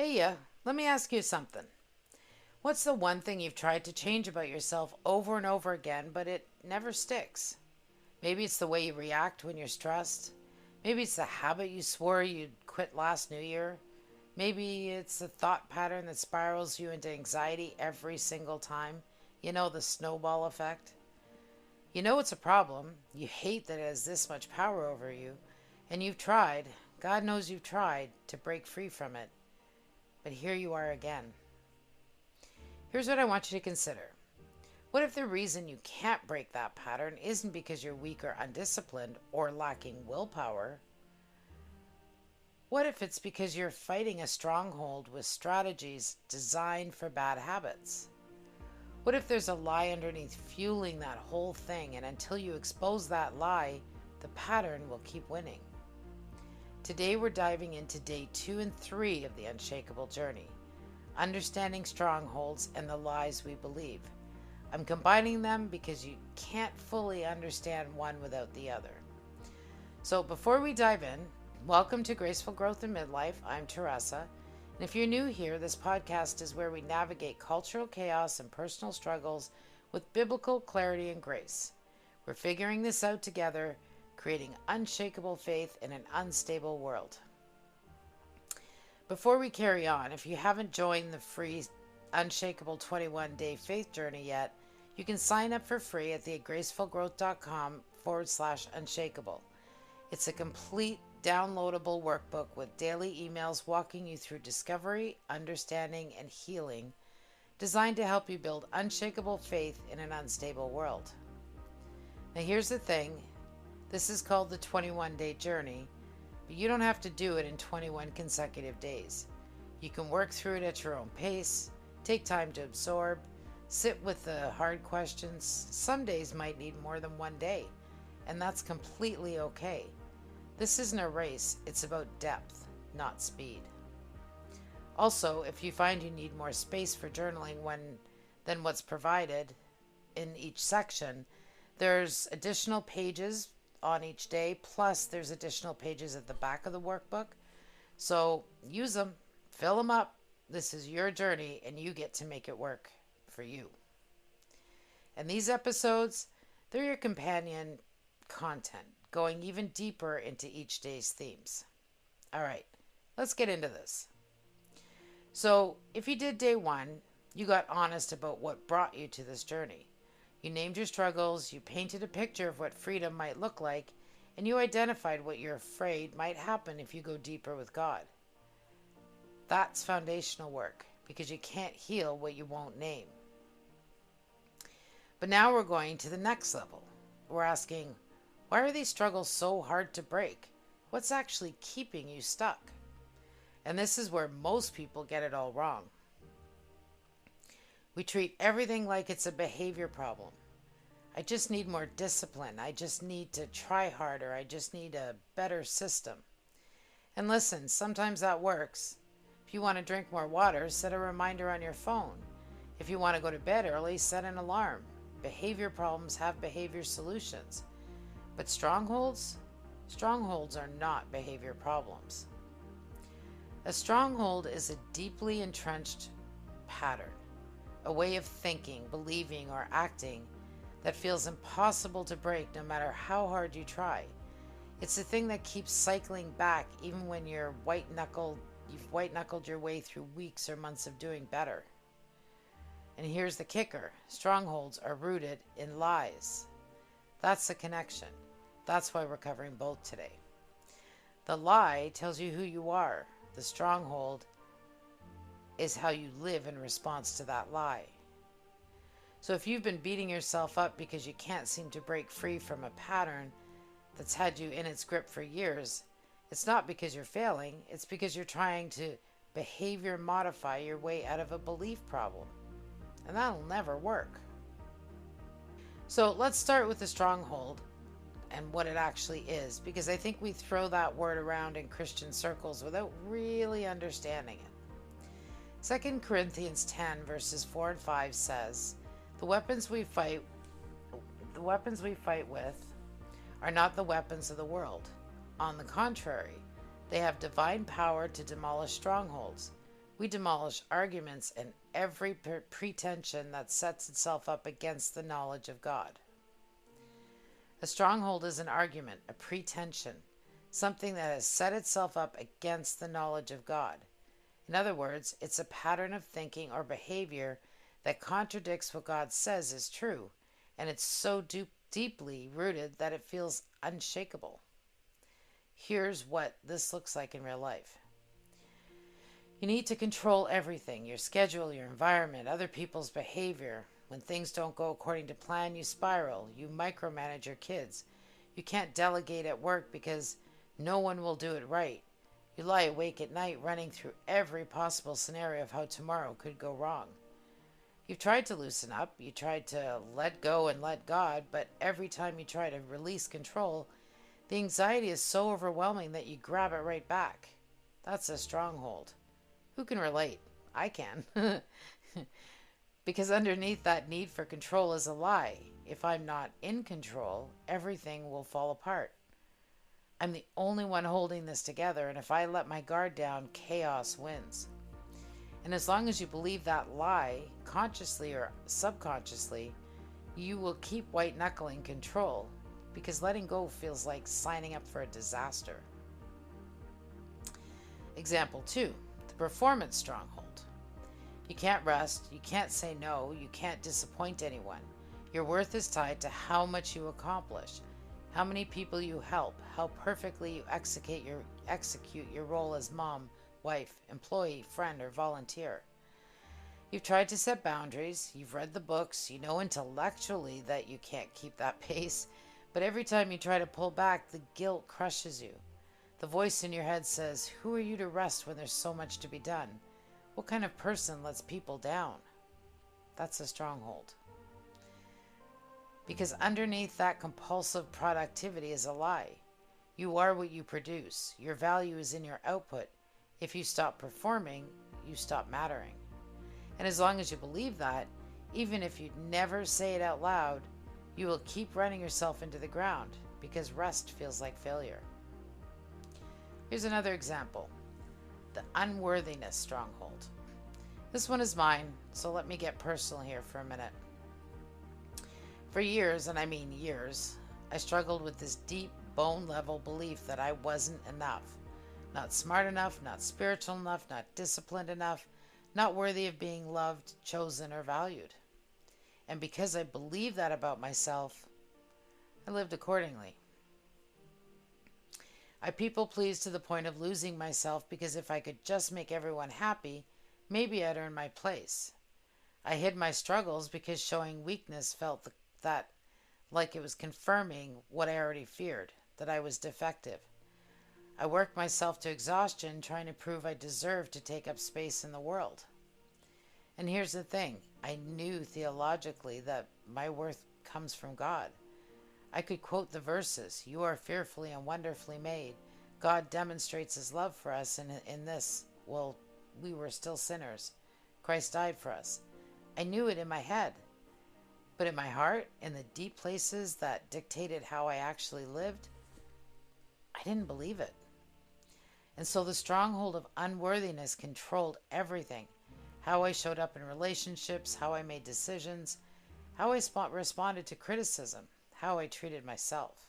Hey, let me ask you something. What's the one thing you've tried to change about yourself over and over again, but it never sticks? Maybe it's the way you react when you're stressed. Maybe it's the habit you swore you'd quit last New Year. Maybe it's the thought pattern that spirals you into anxiety every single time. You know, the snowball effect. You know it's a problem. You hate that it has this much power over you. And you've tried, God knows you've tried, to break free from it. But here you are again. Here's what I want you to consider. What if the reason you can't break that pattern isn't because you're weak or undisciplined or lacking willpower? What if it's because you're fighting a stronghold with strategies designed for bad habits? What if there's a lie underneath fueling that whole thing, and until you expose that lie, the pattern will keep winning? Today we're diving into day 2 and 3 of the Unshakable journey, understanding strongholds and the lies we believe. I'm combining them because you can't fully understand one without the other. So before we dive in, welcome to Graceful Growth in Midlife. I'm Teresa. And if you're new here, this podcast is where we navigate cultural chaos and personal struggles with biblical clarity and grace. We're figuring this out together, creating unshakable faith in an unstable world. Before we carry on, if you haven't joined the free Unshakable 21-day faith journey yet, you can sign up for free at thegracefulgrowth.com/unshakable. It's a complete downloadable workbook with daily emails walking you through discovery, understanding, and healing, designed to help you build unshakable faith in an unstable world. Now here's the thing, this is called the 21-day journey, but you don't have to do it in 21 consecutive days. You can work through it at your own pace, take time to absorb, sit with the hard questions. Some days might need more than one day, and that's completely okay. This isn't a race, it's about depth, not speed. Also, if you find you need more space for journaling than what's provided in each section, there's additional pages on each day, plus there's additional pages at the back of the workbook. So use them, fill them up. This is your journey, and you get to make it work for you. And these episodes, they're your companion content, going even deeper into each day's themes. All right, let's get into this. So if you did day 1, you got honest about what brought you to this journey. You named your struggles, you painted a picture of what freedom might look like, and you identified what you're afraid might happen if you go deeper with God. That's foundational work, because you can't heal what you won't name. But now we're going to the next level. We're asking, why are these struggles so hard to break? What's actually keeping you stuck? And this is where most people get it all wrong. We treat everything like it's a behavior problem. I just need more discipline. I just need to try harder. I just need a better system. And listen, sometimes that works. If you want to drink more water, set a reminder on your phone. If you want to go to bed early, set an alarm. Behavior problems have behavior solutions. But strongholds? Strongholds are not behavior problems. A stronghold is a deeply entrenched pattern, a way of thinking, believing, or acting that feels impossible to break no matter how hard you try. It's the thing that keeps cycling back even when you've white-knuckled your way through weeks or months of doing better. And here's the kicker. Strongholds are rooted in lies. That's the connection. That's why we're covering both today. The lie tells you who you are. The stronghold is how you live in response to that lie. So if you've been beating yourself up because you can't seem to break free from a pattern that's had you in its grip for years, it's not because you're failing, it's because you're trying to behavior modify your way out of a belief problem. And that'll never work. So let's start with the stronghold and what it actually is, because I think we throw that word around in Christian circles without really understanding it. 2 Corinthians 10 verses 4 and 5 says, The weapons we fight with are not the weapons of the world. On the contrary, they have divine power to demolish strongholds. We demolish arguments and every pretension that sets itself up against the knowledge of God. A stronghold is an argument, a pretension, something that has set itself up against the knowledge of God. In other words, it's a pattern of thinking or behavior that contradicts what God says is true, and it's so deeply rooted that it feels unshakable. Here's what this looks like in real life. You need to control everything, your schedule, your environment, other people's behavior. When things don't go according to plan, you spiral. You micromanage your kids. You can't delegate at work because no one will do it right. You lie awake at night running through every possible scenario of how tomorrow could go wrong. You've tried to loosen up, you tried to let go and let God, but every time you try to release control, the anxiety is so overwhelming that you grab it right back. That's a stronghold. Who can relate? I can. Because underneath that need for control is a lie. If I'm not in control, everything will fall apart. I'm the only one holding this together, and if I let my guard down, chaos wins. And as long as you believe that lie, consciously or subconsciously, you will keep white-knuckling control, because letting go feels like signing up for a disaster. Example 2, the performance stronghold. You can't rest, you can't say no, you can't disappoint anyone. Your worth is tied to how much you accomplish, how many people you help, how perfectly you execute your role as mom, wife, employee, friend, or volunteer. You've tried to set boundaries, you've read the books, you know intellectually that you can't keep that pace, but every time you try to pull back, the guilt crushes you. The voice in your head says, who are you to rest when there's so much to be done? What kind of person lets people down? That's a stronghold. Because underneath that compulsive productivity is a lie. You are what you produce. Your value is in your output. If you stop performing, you stop mattering. And as long as you believe that, even if you never say it out loud, you will keep running yourself into the ground because rest feels like failure. Here's another example. The unworthiness stronghold. This one is mine, so let me get personal here for a minute. For years, and I mean years, I struggled with this deep bone-level belief that I wasn't enough. Not smart enough, not spiritual enough, not disciplined enough, not worthy of being loved, chosen, or valued. And because I believed that about myself, I lived accordingly. I people-pleased to the point of losing myself because if I could just make everyone happy, maybe I'd earn my place. I hid my struggles because showing weakness felt that like it was confirming what I already feared, that I was defective. I worked myself to exhaustion trying to prove I deserved to take up space in the world. And here's the thing, I knew theologically that my worth comes from God. I could quote the verses, you are fearfully and wonderfully made. God demonstrates his love for us in this, well, we were still sinners. Christ died for us. I knew it in my head. But in my heart, in the deep places that dictated how I actually lived, I didn't believe it. And so the stronghold of unworthiness controlled everything. How I showed up in relationships, how I made decisions, how I responded to criticism, how I treated myself.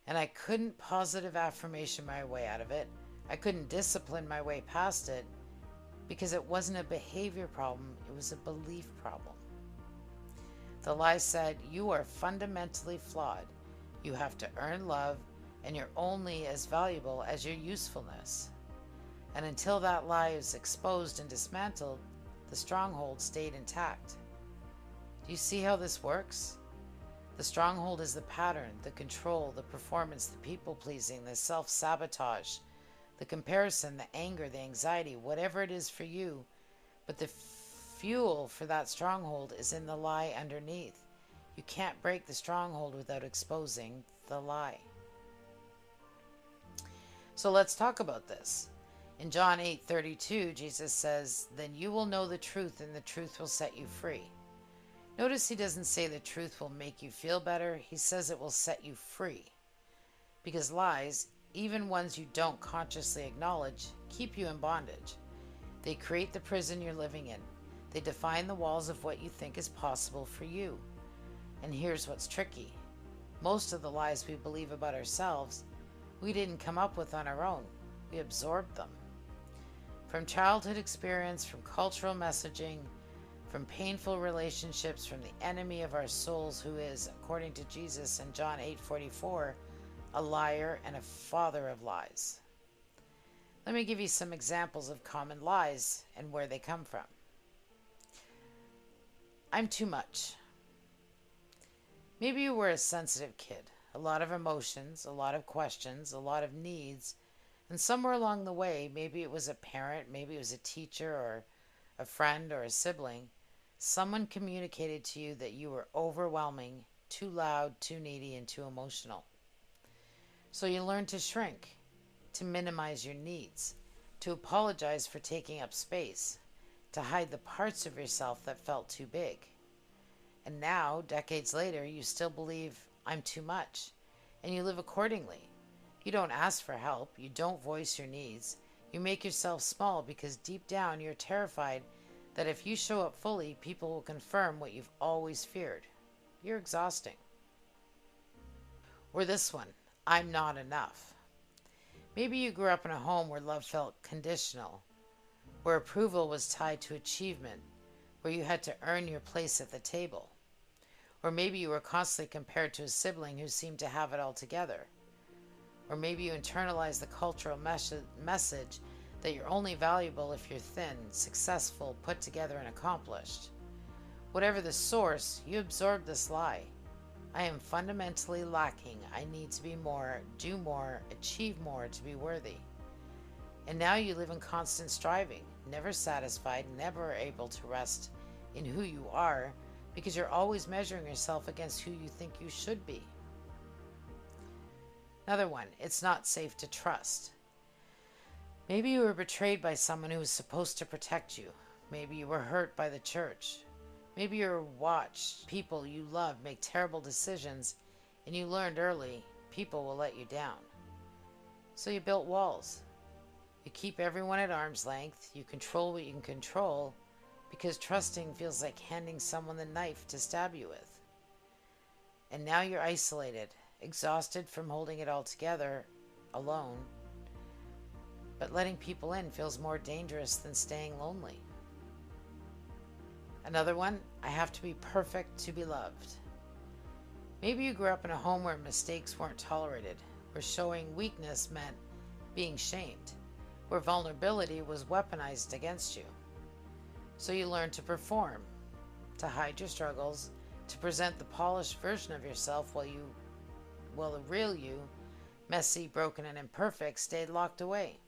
And I couldn't positive affirmation my way out of it. I couldn't discipline my way past it because it wasn't a behavior problem, it was a belief problem. The lie said, you are fundamentally flawed. You have to earn love, and you're only as valuable as your usefulness. And until that lie is exposed and dismantled, the stronghold stayed intact. Do you see how this works? The stronghold is the pattern, the control, the performance, the people-pleasing, the self-sabotage, the comparison, the anger, the anxiety, whatever it is for you. But the fuel for that stronghold is in the lie underneath. You can't break the stronghold without exposing the lie. So let's talk about this. In John 8:32, Jesus says, then you will know the truth and the truth will set you free. Notice he doesn't say the truth will make you feel better. He says it will set you free. Because lies, even ones you don't consciously acknowledge, keep you in bondage. They create the prison you're living in. They define the walls of what you think is possible for you. And here's what's tricky. Most of the lies we believe about ourselves, we didn't come up with on our own. We absorbed them. From childhood experience, from cultural messaging, from painful relationships, from the enemy of our souls, who is, according to Jesus in John 8:44, a liar and a father of lies. Let me give you some examples of common lies and where they come from. I'm too much. Maybe you were a sensitive kid, a lot of emotions, a lot of questions, a lot of needs, and somewhere along the way, maybe it was a parent, maybe it was a teacher or a friend or a sibling, someone communicated to you that you were overwhelming, too loud, too needy, and too emotional. So you learned to shrink, to minimize your needs, to apologize for taking up space, to hide the parts of yourself that felt too big. And now, decades later, you still believe I'm too much, and you live accordingly. You don't ask for help, you don't voice your needs, you make yourself small because deep down you're terrified that if you show up fully, people will confirm what you've always feared. You're exhausting. Or this one, I'm not enough. Maybe you grew up in a home where love felt conditional, where approval was tied to achievement, where you had to earn your place at the table. Or maybe you were constantly compared to a sibling who seemed to have it all together. Or maybe you internalized the cultural message that you're only valuable if you're thin, successful, put together, and accomplished. Whatever the source, you absorbed this lie. I am fundamentally lacking. I need to be more, do more, achieve more to be worthy. And now you live in constant striving, never satisfied, never able to rest in who you are because you're always measuring yourself against who you think you should be. Another one, it's not safe to trust. Maybe you were betrayed by someone who was supposed to protect you. Maybe you were hurt by the church. Maybe you watched people you love make terrible decisions and you learned early people will let you down. So you built walls. You keep everyone at arm's length. You control what you can control because trusting feels like handing someone the knife to stab you with. And now you're isolated, exhausted from holding it all together alone. But letting people in feels more dangerous than staying lonely. Another one, I have to be perfect to be loved. Maybe you grew up in a home where mistakes weren't tolerated, where showing weakness meant being shamed, where vulnerability was weaponized against you. So you learned to perform, to hide your struggles, to present the polished version of yourself while the real you, messy, broken, and imperfect, stayed locked away.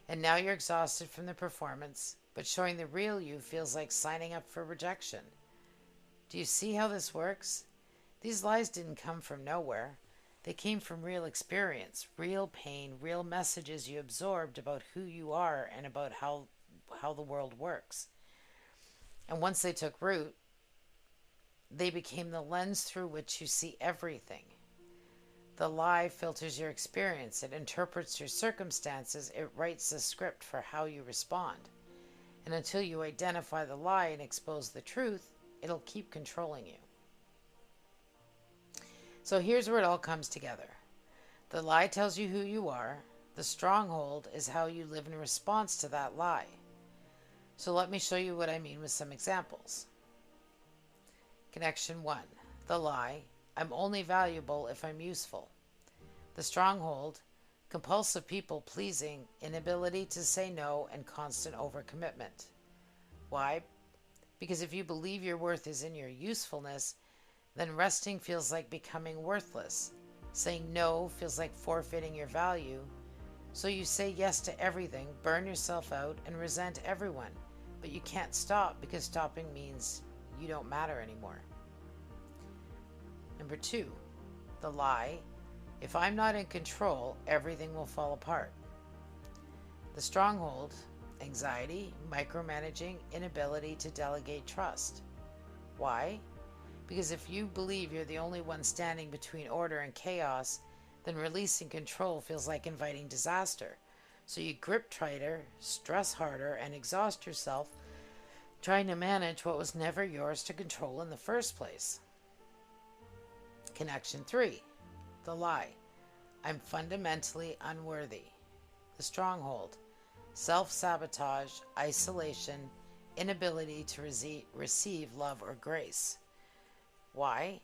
And now you're exhausted from the performance, but showing the real you feels like signing up for rejection. Do you see how this works? These lies didn't come from nowhere. They came from real experience, real pain, real messages you absorbed about who you are and about how the world works. And once they took root, they became the lens through which you see everything. The lie filters your experience. It interprets your circumstances. It writes the script for how you respond. And until you identify the lie and expose the truth, it'll keep controlling you. So here's where it all comes together. The lie tells you who you are. The stronghold is how you live in response to that lie. So let me show you what I mean with some examples. Connection 1. The lie, I'm only valuable if I'm useful. The stronghold, compulsive people pleasing, inability to say no, and constant overcommitment. Why? Because if you believe your worth is in your usefulness, then resting feels like becoming worthless. Saying no feels like forfeiting your value. So you say yes to everything, burn yourself out, and resent everyone. But you can't stop because stopping means you don't matter anymore. Number 2, the lie, if I'm not in control, everything will fall apart. The stronghold, anxiety, micromanaging, inability to delegate trust. Why? Because if you believe you're the only one standing between order and chaos, then releasing control feels like inviting disaster. So you grip tighter, stress harder, and exhaust yourself trying to manage what was never yours to control in the first place. Connection 3. The lie. I'm fundamentally unworthy. The stronghold. Self-sabotage, isolation, inability to receive love or grace. Why?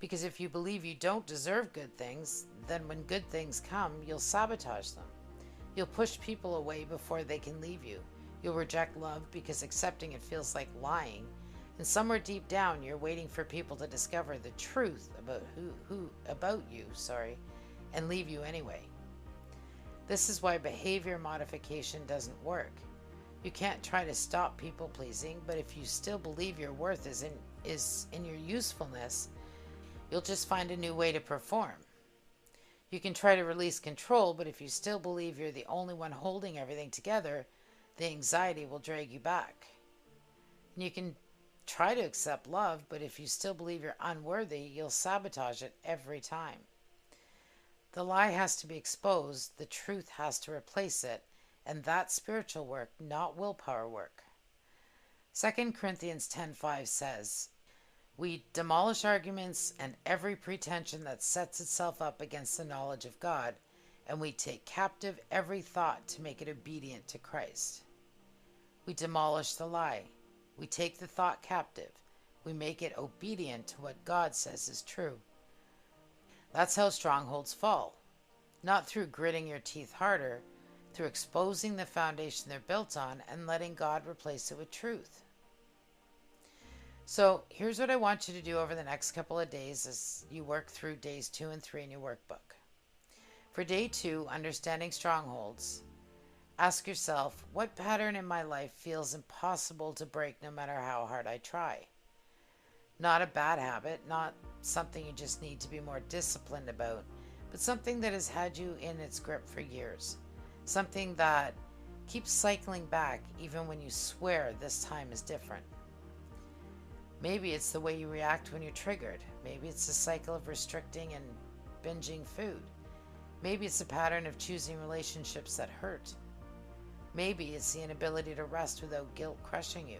Because if you believe you don't deserve good things, then when good things come, you'll sabotage them. You'll push people away before they can leave you. You'll reject love because accepting it feels like lying. And somewhere deep down, you're waiting for people to discover the truth about you, and leave you anyway. This is why behavior modification doesn't work. You can't try to stop people pleasing, but if you still believe your worth is in your usefulness, you'll just find a new way to perform. You can try to release control, but if you still believe you're the only one holding everything together, the anxiety will drag you back. And you can try to accept love, but if you still believe you're unworthy, you'll sabotage it every time. The lie has to be exposed, the truth has to replace it, and that's spiritual work, not willpower work. 2 Corinthians 10:5 says, we demolish arguments and every pretension that sets itself up against the knowledge of God, and we take captive every thought to make it obedient to Christ. We demolish the lie. We take the thought captive. We make it obedient to what God says is true. That's how strongholds fall. Not through gritting your teeth harder, through exposing the foundation they're built on and letting God replace it with truth. So here's what I want you to do over the next couple of days as you work through days 2 and 3 in your workbook. For day 2, understanding strongholds, ask yourself, what pattern in my life feels impossible to break no matter how hard I try? Not a bad habit, not something you just need to be more disciplined about, but something that has had you in its grip for years. Something that keeps cycling back even when you swear this time is different. Maybe it's the way you react when you're triggered. Maybe it's a cycle of restricting and binging food. Maybe it's a pattern of choosing relationships that hurt. Maybe it's the inability to rest without guilt crushing you.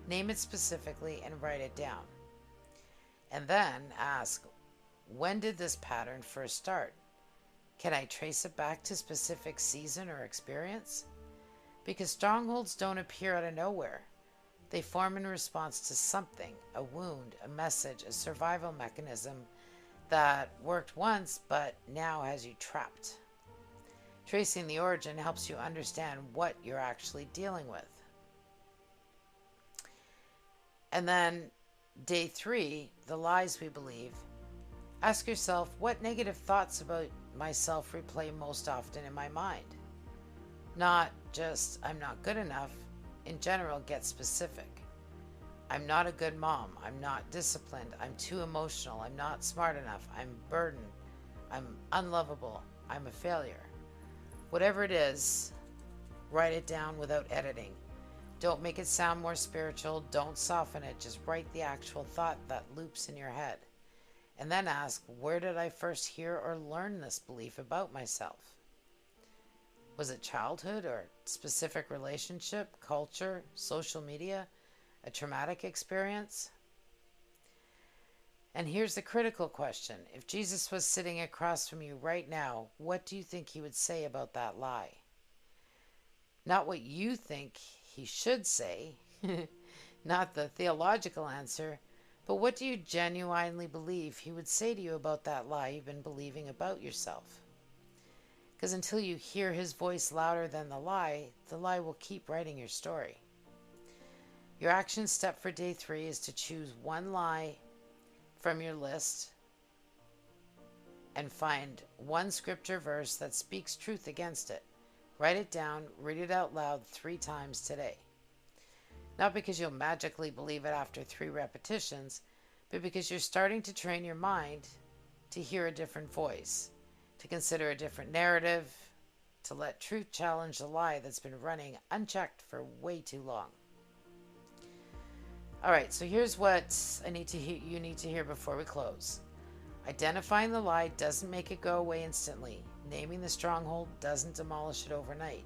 Name it specifically and write it down. And then ask, when did this pattern first start? Can I trace it back to a specific season or experience? Because strongholds don't appear out of nowhere. They form in response to something, a wound, a message, a survival mechanism that worked once but now has you trapped. Tracing the origin helps you understand what you're actually dealing with. And then day 3, the lies we believe. Ask yourself, what negative thoughts about myself replay most often in my mind? Not just, I'm not good enough. In general, get specific. I'm not a good mom. I'm not disciplined. I'm too emotional. I'm not smart enough. I'm burdened. I'm unlovable. I'm a failure. Whatever it is, write it down without editing. Don't make it sound more spiritual. Don't soften it. Just write the actual thought that loops in your head. And then ask, where did I first hear or learn this belief about myself? Was it childhood or specific relationship, culture, social media, a traumatic experience? And here's the critical question. If Jesus was sitting across from you right now, what do you think he would say about that lie? Not what you think he should say, not the theological answer, but what do you genuinely believe he would say to you about that lie you've been believing about yourself? Because until you hear his voice louder than the lie will keep writing your story. Your action step for day 3 is to choose one lie from your list and find one scripture verse that speaks truth against it. Write it down, read it out loud 3 times today. Not because you'll magically believe it after 3 repetitions, but because you're starting to train your mind to hear a different voice, to consider a different narrative, to let truth challenge the lie that's been running unchecked for way too long. All right, so here's what you need to hear before we close. Identifying the lie doesn't make it go away instantly. naming the stronghold doesn't demolish it overnight.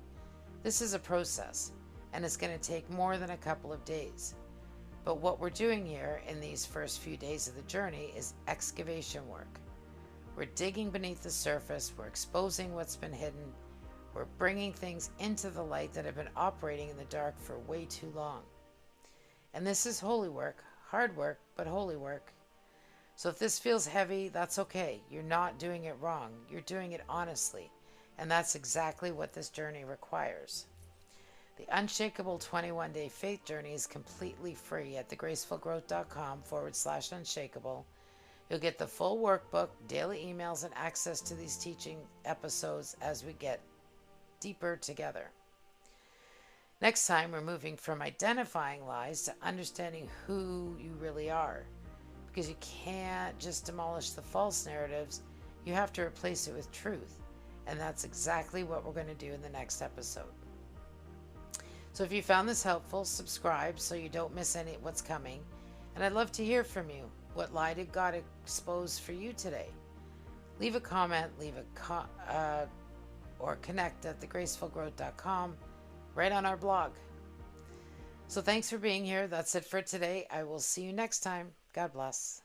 This is a process, and it's going to take more than a couple of days. But what we're doing here in these first few days of the journey is excavation work. We're digging beneath the surface, we're exposing what's been hidden, we're bringing things into the light that have been operating in the dark for way too long. And this is holy work, hard work, but holy work. So if this feels heavy, that's okay. You're not doing it wrong. You're doing it honestly. And that's exactly what this journey requires. The Unshakable 21-day faith journey is completely free at thegracefulgrowth.com/unshakable. You'll get the full workbook, daily emails, and access to these teaching episodes as we get deeper together. Next time, we're moving from identifying lies to understanding who you really are. Because you can't just demolish the false narratives, you have to replace it with truth. And that's exactly what we're going to do in the next episode. So if you found this helpful, subscribe so you don't miss what's coming. And I'd love to hear from you. What lie did God expose for you today? Leave a comment, or connect at thegracefulgrowth.com, right on our blog. So thanks for being here. That's it for today. I will see you next time. God bless.